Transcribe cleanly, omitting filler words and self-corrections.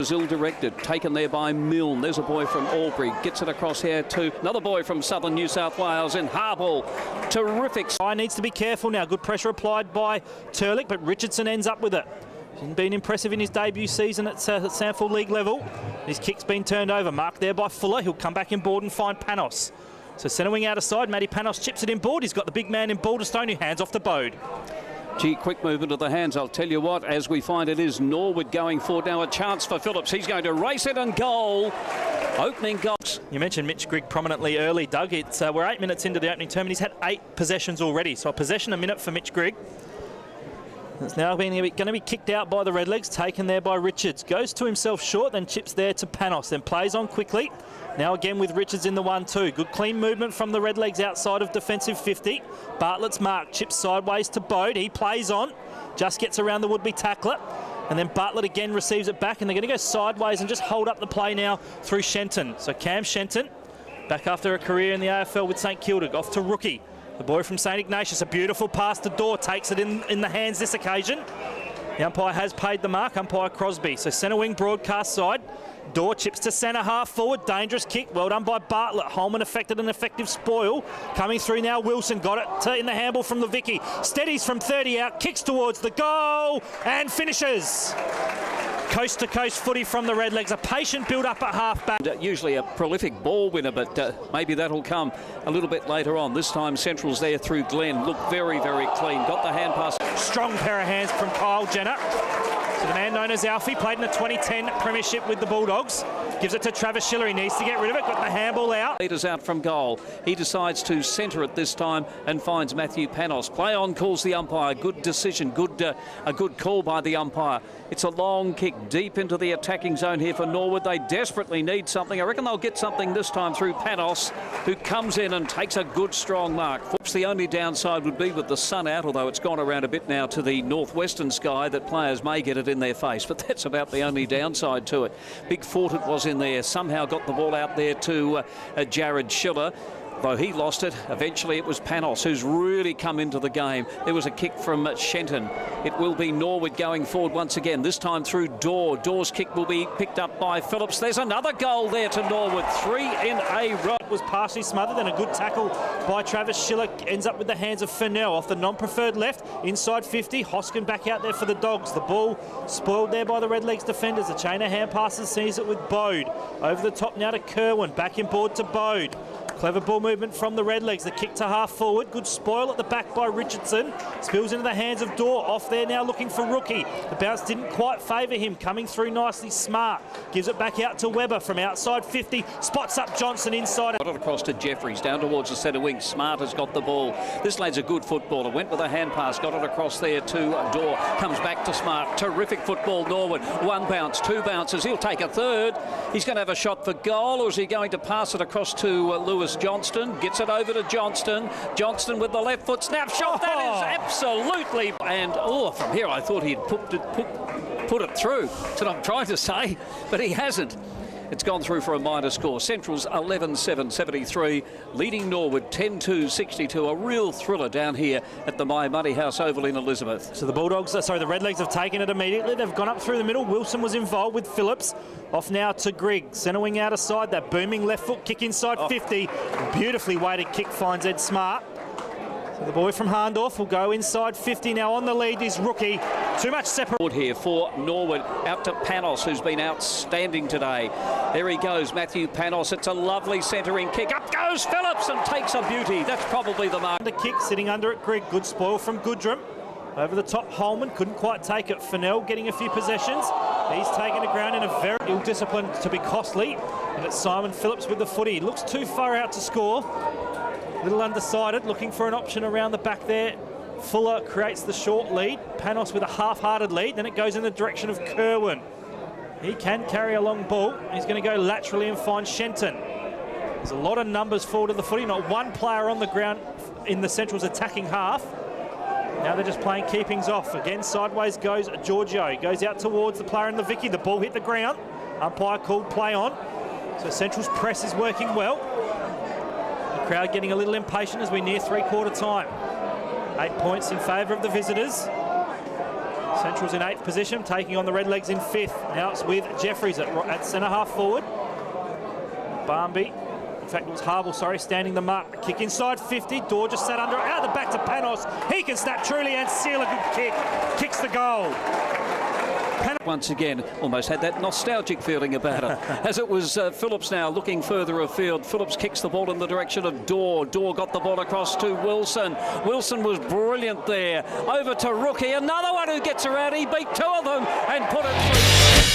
was ill-directed, taken there by Milne. There's a boy from Albury, gets it across here to another boy from southern New South Wales in Harble. Terrific. Needs to be careful now. Good pressure applied by Turlick, but Richardson ends up with it. He's been impressive in his debut season at Sandford League level. His kick's been turned over, marked there by Fuller. He'll come back in board and find Panos. So centre wing out aside, Matty Panos chips it in board. He's got the big man in Balderstone who hands off to Bode. Gee, quick movement of the hands, I'll tell you what, as we find it is Norwood going forward now. A chance for Phillips. He's going to race it and goal. Opening goals. You mentioned Mitch Grigg prominently early, Doug. We're 8 minutes into the opening term and he's had 8 possessions already. So a possession a minute for Mitch Grigg. It's now going to be kicked out by the Redlegs, taken there by Richards. Goes to himself short, then chips there to Panos, then plays on quickly. Now again with Richards in the 1-2. Good clean movement from the Redlegs outside of defensive 50. Bartlett's mark, chips sideways to Bode. He plays on, just gets around the would-be tackler. And then Bartlett again receives it back, and they're going to go sideways and just hold up the play now through Shenton. So Cam Shenton, back after a career in the AFL with St Kilda, off to Rookie. The boy from St Ignatius, a beautiful pass to Dorr, takes it in the hands this occasion. The umpire has paid the mark, umpire Crosby. So centre wing broadcast side. Dorr chips to centre half forward. Dangerous kick. Well done by Bartlett. Holman affected an effective spoil. Coming through now, Wilson got it in the handball from the Vicky. Steadies from 30 out. Kicks towards the goal and finishes. Coast to coast footy from the Redlegs. A patient build up at half back. Usually a prolific ball winner, but maybe that'll come a little bit later on. This time Central's there through Glenn. Look very, very clean. Got the hand pass. Strong pair of hands from Kyle Jenner. So the man known as Alfie played in the 2010 Premiership with the Bulldogs. Gives it to Travis Schiller. He needs to get rid of it. Got the handball out. Leaders out from goal. He decides to centre it this time and finds Matthew Panos. Play on, calls the umpire. Good decision. A good call by the umpire. It's a long kick deep into the attacking zone here for Norwood. They desperately need something. I reckon they'll get something this time through Panos, who comes in and takes a good strong mark. The only downside would be with the sun out, although it's gone around a bit now to the northwestern sky, that players may get it in their face, but that's about the only downside to it. Big Fort it was in there, somehow got the ball out there to Jared Schiller. Though he lost it, eventually it was Panos who's really come into the game. There was a kick from Shenton. It will be Norwood going forward once again, this time through Dorr. Dorr's kick will be picked up by Phillips. There's another goal there to Norwood. 3 in a row. Was partially smothered, and a good tackle by Travis Schiller ends up with the hands of Fennell off the non-preferred left, inside 50. Hoskin back out there for the Dogs. The ball spoiled there by the Redlegs defenders. The chain of hand passes sees it with Bode. Over the top now to Kerwin, back in board to Bode. Clever ball movement from the Redlegs. The kick to half forward. Good spoil at the back by Richardson. Spills into the hands of Dorr. Off there now looking for Rookie. The bounce didn't quite favour him. Coming through nicely, Smart. Gives it back out to Webber from outside 50. Spots up Johnson inside. Got it across to Jeffries. Down towards the centre wing. Smart has got the ball. This lad's a good footballer. Went with a hand pass. Got it across there to Dorr. Comes back to Smart. Terrific football, Norwood. 1 bounce, 2 bounces. He'll take a third. He's going to have a shot for goal, or is he going to pass it across to Lewis Johnston? Gets it over to Johnston. Johnston with the left foot snapshot. That is absolutely. And from here I thought he'd put it through. That's what I'm trying to say, but he hasn't. It's gone through for a minor score. Central's 11-7, 73, leading Norwood 10-2, 62. A real thriller down here at the My Money House Oval in Elizabeth. So the Redlegs have taken it immediately. They've gone up through the middle. Wilson was involved with Phillips. Off now to Grigg. Centre wing out aside. That booming left foot kick inside 50. Beautifully weighted kick finds Ed Smart. So the boy from Harndorf will go inside 50. Now on the lead is Rookie. Too much separate here for Norwood. Out to Panos, who's been outstanding today. There he goes, Matthew Panos. It's a lovely centering kick. Up goes Phillips and takes a beauty. That's probably the mark. The kick sitting under it, Grigg. Good spoil from Goodrum. Over the top, Holman couldn't quite take it. Fennell getting a few possessions. He's taken the ground in a very ill-disciplined to be costly. And it's Simon Phillips with the footy. Looks too far out to score. A little undecided, looking for an option around the back there. Fuller creates the short lead. Panos with a half-hearted lead. Then it goes in the direction of Kerwin. He can carry a long ball. He's going to go laterally and find Shenton. There's a lot of numbers forward of the footy. Not one player on the ground in the Central's attacking half. Now they're just playing keepings off. Again, sideways goes Giorgio. He goes out towards the player in the Vicky. The ball hit the ground. Umpire called play on. So Central's press is working well. The crowd getting a little impatient as we near three-quarter time. 8 points in favour of the visitors. Central's in 8th position, taking on the Redlegs in 5th. Now it's with Jeffries at centre half forward. Barmby, in fact it was Harble, sorry, standing the mark. Kick inside 50, Dorr just sat under it, out the back to Panos. He can snap truly and seal a good kick. Kicks the goal. Once again, almost had that nostalgic feeling about it. As it was Phillips now looking further afield. Phillips kicks the ball in the direction of Dorr. Dorr got the ball across to Wilson. Wilson was brilliant there. Over to Rookie. Another one who gets around. He beat 2 of them and put it through.